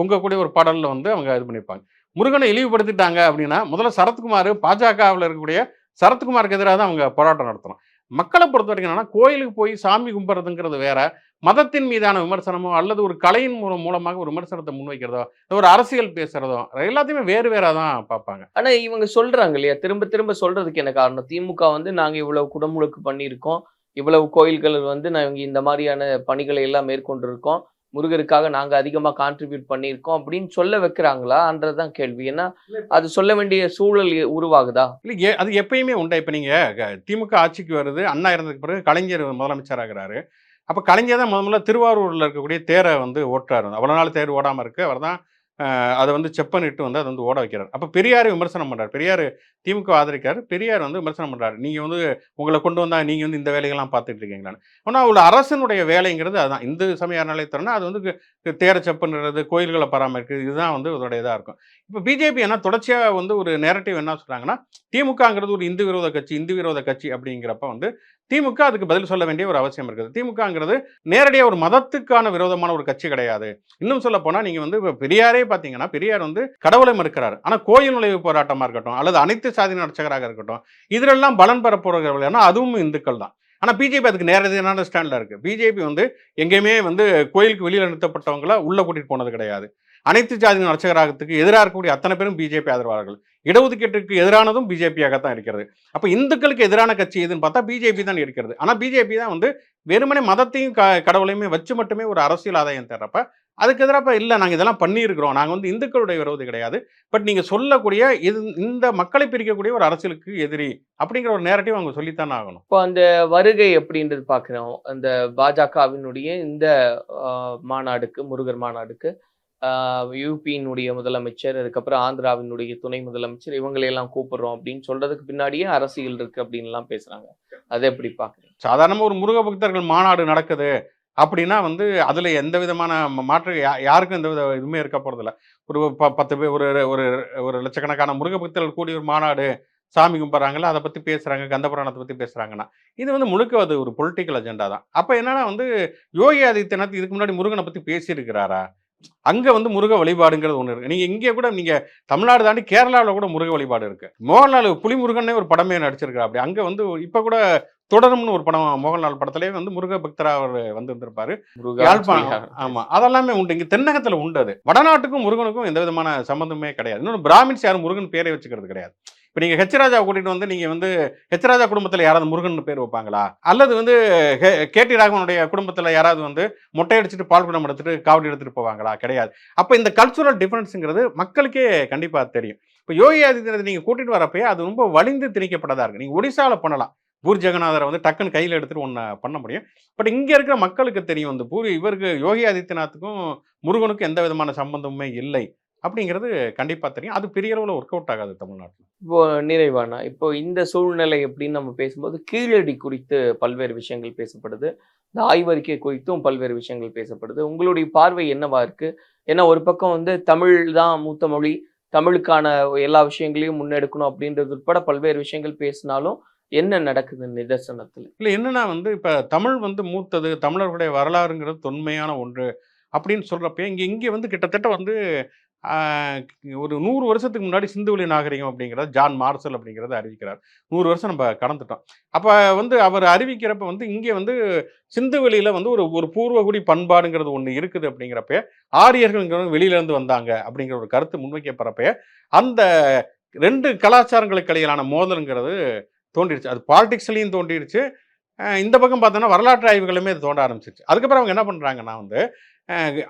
பொங்கக்கூடிய ஒரு பாடலில் வந்து அவங்க இது பண்ணியிருப்பாங்க. முருகனை இழிவுபடுத்திட்டாங்க அப்படின்னா முதல்ல சரத்குமார், பாஜகவில் இருக்கக்கூடிய சரத்குமாருக்கு எதிராக தான் அவங்க போராட்டம் நடத்தணும். மக்களை பொறுத்த வரைக்கும் என்னன்னா, கோயிலுக்கு போய் சாமி கும்பிட்றதுங்கிறது வேற, மதத்தின் மீதான விமர்சனமோ அல்லது ஒரு கலையின் மூலமாக ஒரு விமர்சனத்தை முன்வைக்கிறதோ, ஒரு அரசியல் பேசுறதோ எல்லாத்தையுமே வேறு வேற தான் பார்ப்பாங்க. ஆனா இவங்க சொல்றாங்க இல்லையா, திரும்ப திரும்ப சொல்றதுக்கு என்ன காரணம்? திமுக வந்து நாங்க இவ்வளவு குடமுழுக்கு பண்ணியிருக்கோம், இவ்வளவு கோயில்கள் வந்து நாங்க இந்த மாதிரியான பணிகளை எல்லாம் மேற்கொண்டிருக்கோம், முருகருக்காக நாங்க அதிகமா கான்ட்ரிபியூட் பண்ணியிருக்கோம் அப்படின்னு சொல்ல வைக்கிறாங்களான்றதுதான் கேள்வி. ஏன்னா அது சொல்ல வேண்டிய சூழல் உருவாகுதா? இல்லை, அது எப்பயுமே உண்டா? இப்போ நீங்கள் திமுக ஆட்சிக்கு வருது, அண்ணா இறந்ததுக்கு பிறகு கலைஞர் முதலமைச்சராகிறாரு. அப்போ கலைஞர் தான் முதல்ல திருவாரூரில் இருக்கக்கூடிய தேரை வந்து ஓட்டுறாரு. அவ்வளோ நாள் தேர் ஓடாமல் இருக்கு, அவர் தான் அதை வந்து செப்பனிட்டு வந்து அதை வந்து ஓட வைக்கிறார். அப்போ பெரியார் விமர்சனம் பண்ணுறார். பெரியார் திமுக ஆதரிக்காரு, பெரியார் வந்து விமர்சனம் பண்ணுறாரு. நீங்கள் வந்து உங்களை கொண்டு வந்தால் நீங்கள் வந்து இந்த வேலைகள்லாம் பார்த்துட்டு இருக்கீங்களான்னு. ஆனால் உள்ள அரசனுடைய வேலைங்கிறது அதுதான். இந்து சமய அறநிலையத்துறைனா அது வந்து தேரை செப்பன்றது, கோயில்களை பராமரிக்கிறது, இதுதான் வந்து அதோட இதாக இருக்கும். இப்போ பிஜேபி என்ன தொடர்ச்சியாக வந்து ஒரு நேரட்டிவ் என்ன சொல்கிறாங்கன்னா, திமுகங்கிறது ஒரு இந்து விரோத கட்சி அப்படிங்கிறப்ப வந்து திமுக அதுக்கு பதில் சொல்ல வேண்டிய ஒரு அவசியம் இருக்குது. திமுகங்கிறது நேரடியாக ஒரு மதத்துக்கான விரோதமான ஒரு கட்சி கிடையாது. இன்னும் சொல்ல போனால் நீங்கள் வந்து இப்போ பெரியாரே பார்த்தீங்கன்னா, பெரியார் வந்து கடவுளை மறுக்கிறார். ஆனால் கோயில் நுழைவு போராட்டமாக இருக்கட்டும் அல்லது அனைத்து சாதி அர்ச்சகராக இருக்கட்டும், இதிலெல்லாம் பலன் பெற போகிறவர்கள் ஏன்னா அதுவும் இந்துக்கள் தான். ஆனால் பிஜேபி அதுக்கு நேரடியான ஸ்டாண்டில் இருக்குது. பிஜேபி வந்து எங்கேயுமே வந்து கோயிலுக்கு வெளியில் நிறுத்தப்பட்டவங்களை உள்ளே கூட்டிகிட்டு போனது கிடையாது. அனைத்து ஜாதியின் அர்ச்சகராகத்துக்கு எதிராக இருக்கக்கூடிய அத்தனை பேரும் பிஜேபி ஆதரவாளர்கள். இடஒதுக்கீட்டுக்கு எதிரானதும் பிஜேபியாகத்தான் இருக்கிறது. அப்போ இந்துக்களுக்கு எதிரான கட்சி எதுன்னு பார்த்தா பிஜேபி தான் இருக்கிறது. ஆனால் பிஜேபி தான் வந்து வெறுமனே மதத்தையும் கடவுளையுமே வச்சு மட்டுமே ஒரு அரசியல் ஆதாயம் தர்றப்ப அதுக்கு எதிராக இல்லை, நாங்கள் இதெல்லாம் பண்ணியிருக்கிறோம், நாங்கள் வந்து இந்துக்களுடைய விரோதி கிடையாது, பட் நீங்கள் சொல்லக்கூடிய இந்த மக்களை பிரிக்கக்கூடிய ஒரு அரசியலுக்கு எதிரி அப்படிங்கிற ஒரு நேரட்டிவ் அவங்க சொல்லித்தானே ஆகணும். இப்போ அந்த வருகை எப்படின்றது பார்க்குறோம். அந்த பாஜகவினுடைய இந்த மாநாடுக்கு, முருகர் மாநாடுக்கு யூபியினுடைய முதலமைச்சர், அதுக்கப்புறம் ஆந்திராவினுடைய துணை முதலமைச்சர், இவங்களையெல்லாம் கூப்பிடுறோம் அப்படின்னு சொல்றதுக்கு பின்னாடியே அரசியல் இருக்கு அப்படின்லாம் பேசுறாங்க. அதை எப்படி பார்க்குறீங்க? சாதாரணமாக ஒரு முருக பக்தர்கள் மாநாடு நடக்குது அப்படின்னா வந்து அதில் எந்த விதமான மாற்று யாருக்கும் எந்த வித இதுவுமே இருக்க போகிறதில்ல. ஒரு 10 பேர், ஒரு லட்சக்கணக்கான முருக பக்தர்கள் கூடிய ஒரு மாநாடு, சாமி கும்பிட்றாங்களா, அதை பற்றி பேசுகிறாங்க, கந்த புராணத்தை பற்றி பேசுகிறாங்கன்னா இது வந்து முழுக்க அது ஒரு பொலிட்டிக்கல் அஜெண்டா தான். அப்போ என்னன்னா வந்து யோகி ஆதித்யநாத் இதுக்கு முன்னாடி முருகனை பற்றி பேசியிருக்கிறாரா? அங்கே வந்து முருக வழிபாடுங்கிறது ஒன்று இருக்குது. நீங்கள் இங்கே கூட நீங்கள் தமிழ்நாடு தாண்டி கேரளாவில் கூட முருக வழிபாடு இருக்குது. மோகன்லால் புலிமுருகனே ஒரு படமே நடிச்சிருக்கிறா. அப்படி அங்கே வந்து இப்போ கூட தொடரும்னு ஒரு படம் மோகன்லால் படத்திலே வந்து முருக பக்தரா அவர் வந்திருந்திருப்பாரு. முருகா யாழ்ப்பாணம் சொல்லியா? ஆமா. அதெல்லாமே உண்டு. இங்க தென்னகத்துல உண்டு அது. வடநாட்டுக்கும் முருகனுக்கும் எந்த விதமான சம்மந்தமே கிடையாது. இன்னொன்னு பிராமின்ஸ் யாரும் முருகன் பேரே வச்சுக்கிறது கிடையாது. இப்ப நீங்க ஹெச் ராஜாவை கூட்டிட்டு வந்து நீங்க வந்து ஹெச் ராஜா குடும்பத்துல யாராவது முருகன் பேர் வைப்பாங்களா? அல்லது வந்து கேடி ராகவனுடைய குடும்பத்துல யாராவது வந்து மொட்டை அடிச்சுட்டு பால் குடம் எடுத்துட்டு காவடி எடுத்துட்டு போவாங்களா? கிடையாது. அப்ப இந்த கல்ச்சுரல் டிஃபரன்ஸுங்கிறது மக்களுக்கே கண்டிப்பா தெரியும். இப்ப யோகி ஆதித்யநாத் நீங்க கூட்டிட்டு வரப்பயே அது ரொம்ப வலிந்து திணிக்கப்பட்டதா இருக்கு. நீங்க ஒடிசால பண்ணலாம். பூரி ஜெகநாதரை வந்து டக்குன்னு கையில் எடுத்துட்டு ஒன்று பண்ண முடியும். பட் இங்க இருக்கிற மக்களுக்கு தெரியும் வந்து இவருக்கு யோகி ஆதித்யநாத்துக்கும் முருகனுக்கும் எந்த விதமான சம்பந்தமுமே இல்லை அப்படிங்கிறது கண்டிப்பா தெரியும். அது பெரிய அளவில் ஒர்க் அவுட் ஆகாது தமிழ்நாட்டில். இப்போ நிறைவானா இப்போ இந்த சூழ்நிலை எப்படின்னு நம்ம பேசும்போது கீழடி குறித்து பல்வேறு விஷயங்கள் பேசப்படுது. இந்த ஆய்வறிக்கை குறித்தும் பல்வேறு விஷயங்கள் பேசப்படுது. உங்களுடைய பார்வை என்னவா இருக்கு? ஏன்னா ஒரு பக்கம் வந்து தமிழ் தான் மூத்த மொழி, தமிழுக்கான எல்லா விஷயங்களையும் முன்னெடுக்கணும் அப்படின்றது உட்பட பல்வேறு விஷயங்கள் பேசினாலும் என்ன நடக்குது நிதர்சனத்துல? இல்லை என்னன்னா வந்து இப்போ தமிழ் வந்து மூத்தது, தமிழர்களுடைய வரலாறுங்கிறது தொன்மையான ஒன்று அப்படின்னு சொல்றப்ப இங்கே வந்து கிட்டத்தட்ட வந்து ஒரு 100 வருஷத்துக்கு முன்னாடி சிந்துவெளி நாகரிகம் அப்படிங்கிறத ஜான் மார்சல் அப்படிங்கிறத அறிவிக்கிறார். 100 வருஷம் நம்ம கடந்துட்டோம். அப்போ வந்து அவர் அறிவிக்கிறப்ப வந்து இங்கே வந்து சிந்துவெளியில் வந்து ஒரு பூர்வகுடி பண்பாடுங்கிறது ஒன்று இருக்குது அப்படிங்கிறப்ப ஆரியர்கள்ங்கிறது வெளியிலேருந்து வந்தாங்க அப்படிங்கிற ஒரு கருத்து முன்வைக்கப்படுறப்ப அந்த 2 கலாச்சாரங்களுக்கு இடையிலான மோதலுங்கிறது தோன்றிடுச்சு. அது பாலிடிக்ஸ்லையும் தோன்றிடுச்சு. இந்த பக்கம் பார்த்தோன்னா வரலாற்று ஆய்வுகளுமே அது தோண்ட ஆரம்பிச்சிருச்சு. அதுக்கப்புறம் அவங்க என்ன பண்ணுறாங்கன்னா வந்து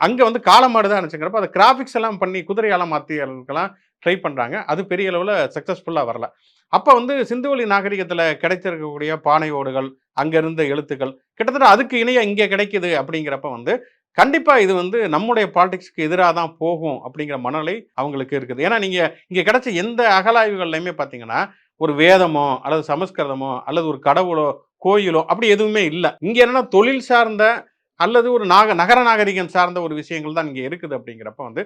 அங்கே வந்து காலமாடு தான் இருந்துச்சுங்கிறப்ப அதை கிராஃபிக்ஸ் எல்லாம் பண்ணி குதிரையால் மாற்றிகளுக்கெல்லாம் ட்ரை பண்ணுறாங்க. அது பெரிய அளவில் சக்ஸஸ்ஃபுல்லாக வரல. அப்போ வந்து சிந்துவெளி நாகரிகத்தில் கிடைச்சிருக்கக்கூடிய பானை ஓடுகள், அங்கே இருந்த எழுத்துக்கள் கிட்டத்தட்ட அதுக்கு இணையாக இங்கே கிடைக்குது அப்படிங்கிறப்ப வந்து கண்டிப்பாக இது வந்து நம்முடைய பாலிடிக்ஸ்க்கு எதிராக தான் போகும் அப்படிங்கிற மனநிலை அவங்களுக்கு இருக்குது. ஏன்னா நீங்கள் இங்கே கிடைச்ச எந்த அகலாய்வுகள்லையுமே பார்த்தீங்கன்னா ஒரு வேதமோ அல்லது சமஸ்கிருதமோ அல்லது ஒரு கடவுளோ கோயிலோ அப்படி எதுவுமே இல்லை. இங்கே என்னன்னா தொழில் சார்ந்த அல்லது ஒரு நகர நாகரிகம் சார்ந்த ஒரு விஷயங்கள் தான் இங்கே இருக்குது அப்படிங்கிறப்ப வந்து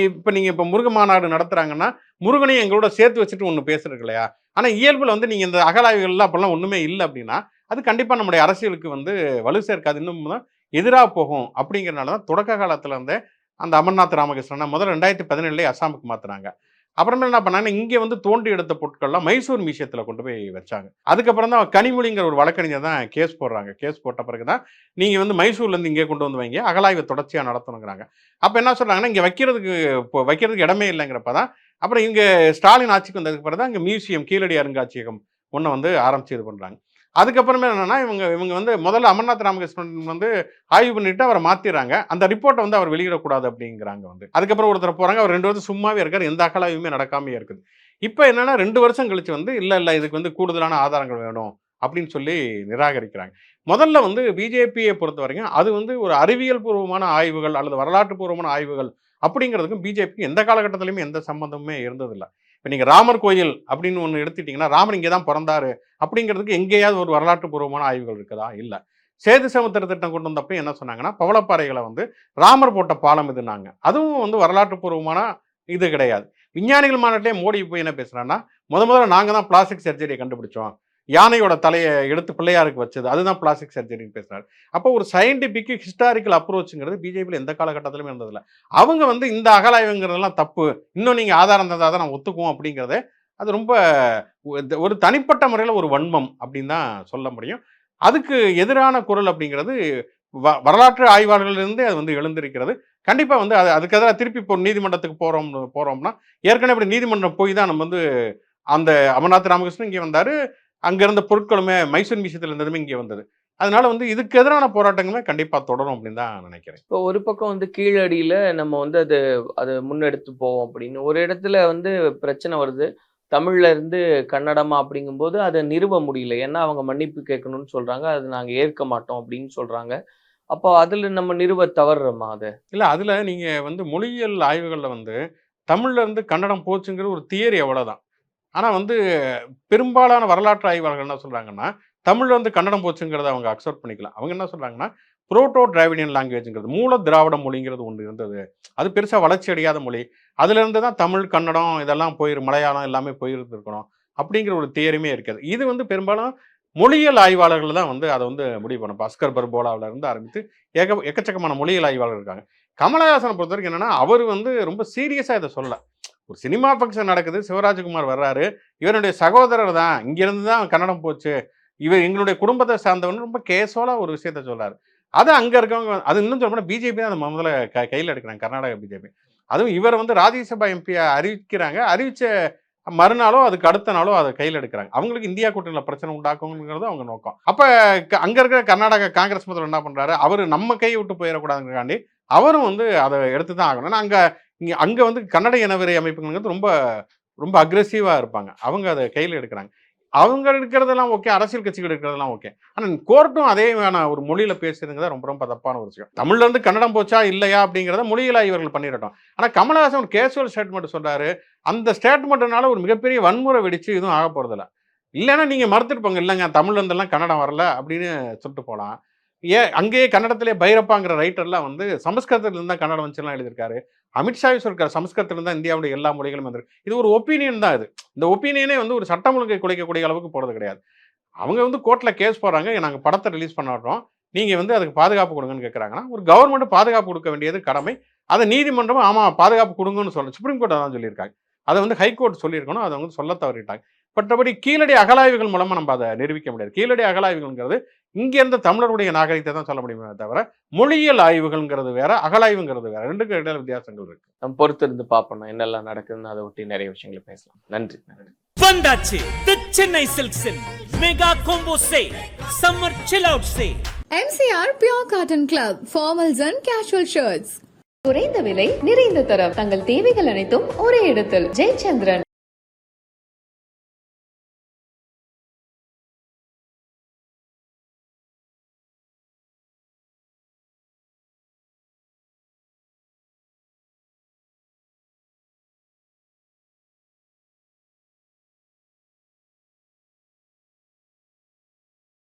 இப்போ நீங்கள் இப்போ முருக மாநாடு நடத்துகிறாங்கன்னா முருகனையும் எங்களோட சேர்த்து வச்சுட்டு ஒன்று பேசுறது இல்லையா? ஆனால் இயல்பில் வந்து நீங்கள் இந்த அகலாய்வுகள்லாம் அப்போல்லாம் ஒன்றுமே இல்லை அப்படின்னா அது கண்டிப்பாக நம்முடைய அரசியலுக்கு வந்து வலு சேர்க்காது, இன்னும் தான் எதிராக போகும். அப்படிங்கிறனால தான் தொடக்க காலத்தில் வந்து அந்த அமர்நாத் ராமகிருஷ்ணனை முதல்ல 2017 அசாமுக்கு மாற்றினாங்க. அப்புறமேல என்ன பண்ணாங்கன்னா இங்கே வந்து தோண்டி எடுத்த பொருட்கள்லாம் மைசூர் மியூசியத்தில் கொண்டு போய் வச்சாங்க. அதுக்கப்புறம் தான் கனிமொழிங்கிற ஒரு வழக்கறிஞர் தான் கேஸ் போடுறாங்க. கேஸ் போட்ட பிறகு தான் நீங்கள் வந்து மைசூர்லேருந்து இங்கே கொண்டு வந்து வைங்க, அகலாய்வை தொடர்ச்சியாக நடத்தணுங்கிறாங்க. அப்போ என்ன சொல்கிறாங்கன்னா இங்கே வைக்கிறதுக்கு இடமே இல்லைங்கிறப்ப தான் அப்புறம் இங்கே ஸ்டாலின் ஆட்சிக்கு வந்ததுக்கு பிறகு தான் இங்கே மியூசியம் கீழடி அருங்காட்சியகம் ஒன்று வந்து ஆரம்பிச்சு இது பண்ணுறாங்க. அதுக்கப்புறமே என்னன்னா இவங்க வந்து முதல்ல அமர்நாத் ராமகிருஷ்ணன் வந்து ஆய்வு பண்ணிட்டு அவரை மாத்திடுறாங்க. அந்த ரிப்போர்ட்டை வந்து அவர் வெளியிடக்கூடாது அப்படிங்கிறாங்க வந்து. அதுக்கப்புறம் ஒருத்தர் போறாங்க, அவர் 2 வருஷம் சும்மாவே இருக்காரு, எந்த அகலாய்வுமே நடக்காமையே இருக்குது. இப்போ என்னன்னா 2 வருஷம் கழிச்சு வந்து இல்லை இதுக்கு வந்து கூடுதலான ஆதாரங்கள் வேணும் அப்படின்னு சொல்லி நிராகரிக்கிறாங்க. முதல்ல வந்து பிஜேபியை பொறுத்த வரைக்கும் அது வந்து ஒரு அறிவியல் பூர்வமான ஆய்வுகள் அல்லது வரலாற்று பூர்வமான ஆய்வுகள் அப்படிங்கிறதுக்கும் பிஜேபிக்கு எந்த காலகட்டத்திலையுமே எந்த சம்பந்தமுமே இருந்ததில்லை. இப்போ நீங்கள் ராமர் கோயில் அப்படின்னு ஒன்று எடுத்துட்டிங்கன்னா ராமர் இங்கே தான் பிறந்தாரு அப்படிங்கிறதுக்கு எங்கேயாவது ஒரு வரலாற்று பூர்வமான ஆய்வுகள் இருக்குதா? இல்லை. சேது சமுத்திர திட்டம் கொண்டு வந்தப்போ என்ன சொன்னாங்கன்னா பவளப்பாறைகளை வந்து ராமர் போட்ட பாலம் இதுனாங்க. அதுவும் வந்து வரலாற்று பூர்வமான இது கிடையாது. விஞ்ஞானிகள் மாநாட்டிலே மோடி போய் என்ன பேசுகிறான்னா முதல்ல நாங்கள் தான் பிளாஸ்டிக் சர்ஜரியை கண்டுபிடிச்சோம், யானையோட தலையை எடுத்து பிள்ளையாருக்கு வச்சது அதுதான் பிளாஸ்டிக் சர்ஜரின்னு பேசுறாரு. அப்போ ஒரு சயின்டிபிக் ஹிஸ்டாரிக்கல் அப்ரோச்சுங்கிறது பிஜேபியில் எந்த காலகட்டத்திலுமே இருந்ததில்லை. அவங்க வந்து இந்த அகலாய்வுங்கிறதெல்லாம் தப்பு, இன்னும் நீங்கள் ஆதாரம் தந்தால் தான் நான் ஒத்துக்குவோம் அப்படிங்கிறத அது ரொம்ப ஒரு தனிப்பட்ட முறையில் ஒரு வன்மம் அப்படின்னு தான் சொல்ல முடியும். அதுக்கு எதிரான குரல் அப்படிங்கிறது வரலாற்று ஆய்வாளர்களிலிருந்து அது வந்து எழுந்திருக்கிறது. கண்டிப்பாக வந்து அதுக்கு எதிராக திருப்பி இப்போ நீதிமன்றத்துக்கு போகிறோம்னா ஏற்கனவே இப்படி நீதிமன்றம் போய் தான் நம்ம வந்து அந்த அமர்நாத் ராமகிருஷ்ணன் இங்கே வந்தார், அங்கே இருந்த பொருட்களுமே மைசூர் மியூசியத்தில் இருந்ததுமே இங்கே வந்தது. அதனால வந்து இதுக்கு எதிரான போராட்டங்களுமே கண்டிப்பாக தொடரும் அப்படின்னு தான் நினைக்கிறேன். இப்போ ஒரு பக்கம் வந்து கீழடியில் நம்ம வந்து அது முன்னெடுத்து போவோம் அப்படின்னு ஒரு இடத்துல வந்து பிரச்சனை வருது. தமிழ்ல இருந்து கன்னடமா அப்படிங்கும்போது அதை நிறுவ முடியல. ஏன்னா அவங்க மன்னிப்பு கேட்கணும்னு சொல்றாங்க, அது நாங்கள் ஏற்க மாட்டோம் அப்படின்னு சொல்றாங்க. அப்போ அதில் நம்ம நிறுவ தவறுறோமா? அது இல்லை, அதில் நீங்கள் வந்து மொழியியல் ஆய்வுகளில் வந்து தமிழ்ல இருந்து கன்னடம் போச்சுங்கிற ஒரு தியரி அவ்வளோதான். ஆனால் வந்து பெரும்பாலான வரலாற்று ஆய்வாளர்கள் என்ன சொல்கிறாங்கன்னா தமிழ்ல வந்து கன்னடம் போச்சுங்கிறத அவங்க அக்செப்ட் பண்ணிக்கலாம். அவங்க என்ன சொல்கிறாங்கன்னா புரோட்டோ டிராவிடியன் லாங்குவேஜ்ங்கிறது மூல திராவிட மொழிங்கிறது ஒன்று இருந்தது, அது பெருசாக வளர்ச்சி அடையாத மொழி, அதுலேருந்து தான் தமிழ் கன்னடம் இதெல்லாம் மலையாளம் எல்லாமே போயிருந்துருக்கணும் அப்படிங்கிற ஒரு தியரியுமே இருக்குது. இது வந்து பெரும்பாலும் மொழியியல் ஆய்வாளர்கள் தான் வந்து அதை வந்து முடிவு பண்ணணும். அஸ்கர் பர்போலாவில் இருந்து ஆரம்பித்து எக்கச்சக்கமான மொழியியல் ஆய்வாளர்கள் இருக்காங்க. கமலஹாசனை பொறுத்த வரைக்கும் என்னன்னா அவர் வந்து ரொம்ப சீரியஸாக இதை சொல்லலை. ஒரு சினிமா ஃபங்க்ஷன் நடக்குது, சிவராஜ்குமார் வர்றாரு, இவருடைய சகோதரர் தான் இங்கேருந்து தான் கன்னடம் போச்சு இவர் எங்களுடைய குடும்பத்தை சார்ந்தவன் ரொம்ப கேஷுவலாக ஒரு விஷயத்த சொல்றாரு. அது அங்கே இருக்கவங்க அது இன்னும் சொல்லப்போனால் பிஜேபி தான் அதை முதல்ல கையில் எடுக்கிறாங்க, கர்நாடகா பிஜேபி. அதுவும் இவர் வந்து ராஜ்யசபா எம்பியை அறிவிக்கிறாங்க, அறிவிச்ச மறுநாளோ அதுக்கு அடுத்த நாளோ அதை கையில் எடுக்கிறாங்க. அவங்களுக்கு இந்தியா கூட்டணியில் பிரச்சனை உண்டாக்குங்கிறது அவங்க நோக்கம். அப்போ அங்கே இருக்கிற கர்நாடகா காங்கிரஸ் முதல்வர் என்ன பண்ணுறாரு, அவர் நம்ம கையை விட்டு போயிடக்கூடாதுங்காண்டி அவரும் வந்து அதை எடுத்து தான் ஆகணும். ஏன்னா அங்கே வந்து கன்னட இனவெறி அமைப்புங்கிறது ரொம்ப ரொம்ப அக்ரெசிவாக இருப்பாங்க. அவங்க அதை கையில் எடுக்கிறாங்க. அவங்க எடுக்கிறதெல்லாம் ஓகே, அரசியல் கட்சிகள் எடுக்கிறதெல்லாம் ஓகே. ஆனால் கோர்ட்டும் அதே ஒரு மொழியில் பேசுறதுங்கிறத ரொம்ப ரொம்ப தப்பான ஒரு விஷயம். தமிழ்லேருந்து கன்னடம் போச்சா இல்லையா அப்படிங்கிறத மொழியில இவர்கள் பண்ணிடட்டும். ஆனால் கமலஹாசன் ஒரு கேஷுவல் ஸ்டேட்மெண்ட் சொல்றாரு. அந்த ஸ்டேட்மெண்ட்னால ஒரு மிகப்பெரிய வன்முறை வெடிச்சு எதுவும் ஆக போகிறதில்ல. இல்லைன்னா நீங்கள் மறுத்துட்டு போங்க, இல்லைங்க தமிழ்லேருந்தெல்லாம் கன்னடம் வரல அப்படின்னு சொல்லிட்டு போகலாம். அங்கேயே கன்னடத்திலே பைரப்பாங்கிற ரைட்டர்லாம் வந்து சமஸ்கிருதத்திலிருந்து தான் கன்னடம் வந்துச்சுலாம் எழுதியிருக்காரு. அமித்ஷாவே சொல்லிருக்காரு சமஸ்கிருதத்திலிருந்து தான் இந்தியாவுடைய எல்லா மொழிகளும் வந்திருக்கு. இது ஒரு ஒப்பீனியன் தான். இது இந்த ஒப்பீனியனே வந்து ஒரு சட்டம் ஒழுங்கை குலைக்கக்கூடிய அளவுக்கு போகிறது கிடையாது. அவங்க வந்து கோர்ட்டில் கேஸ் போடுறாங்க, நாங்கள் படத்தை ரிலீஸ் பண்ணாடுறோம், நீங்கள் வந்து அதுக்கு பாதுகாப்பு கொடுங்கன்னு கேட்குறாங்கன்னா, ஒரு கவர்மெண்ட் பாதுகாப்பு கொடுக்க வேண்டியது கடமை. அதை நீதிமன்றமும் ஆமாம் பாதுகாப்பு கொடுங்கன்னு சொல்ல சுப்ரீம் கோர்ட் அதான் சொல்லியிருக்காங்க. அதை வந்து ஹைகோர்ட் சொல்லியிருக்கணும், அதை வந்து சொல்ல தவறிட்டாங்க. மற்றபடி கீழடி அகலாய்வுகள் மூலமாக நம்ம அதை நிரூபிக்க முடியாது. கீழடி அகலாய்வுகள்ங்கிறது இங்கேருந்து தமிழருடைய நாகரிகத்தை தான் சொல்ல முடியுமே தவிர மொழியியல் ஆய்வுகள்ங்கிறது வேற, அகலாய்வுங்கிறது வேற. ரெண்டுக்கும் இடையில வித்தியாசங்கள் இருக்கு. நம்ம பொறுத்து இருந்து பார்ப்போம் என்னெல்லாம் நடக்குதுன்னு, அதை ஒட்டி நிறைய விஷயங்களை பேசலாம். நன்றி. வந்தாச்சு தி சென்னை சில்க்ஸின் mega combo sale, summer chill out sale. MCR Pure Cotton Club, formals and casual shirts. குறைந்த விலை நிறைந்த தரம், தங்கள் தேவைகள் அனைத்தும் ஒரே இடத்தில். ஜெயச்சந்திரன்.